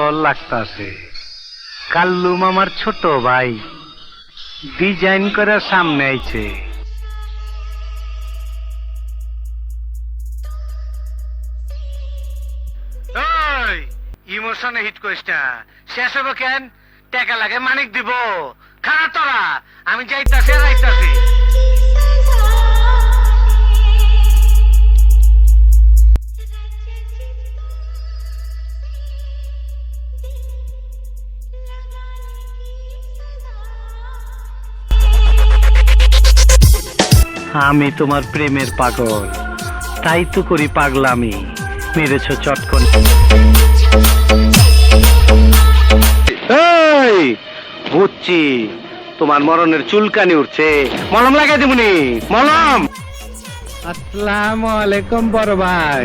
সুন্দর লাগতাছে। কাল্লু মামার ছোট ভাই ডিজাইন করে সামনে আইছে। ইমোশনে হিট করিস না, শেষ হবো কেন? টাকা লাগে মানিক দিব। খারাপ তোরা, আমি যাইতাছি যাইতাছি। আমি তোমার প্রেমের পাগল, তাই তো করি পাগলামি। মেরেছ চটকন। এই বুঝছি, তোমার মরণের চুলকানি উঠছে, মলম লাগাই দেবনি। মলম। আসসালামু আলাইকুম বড় ভাই।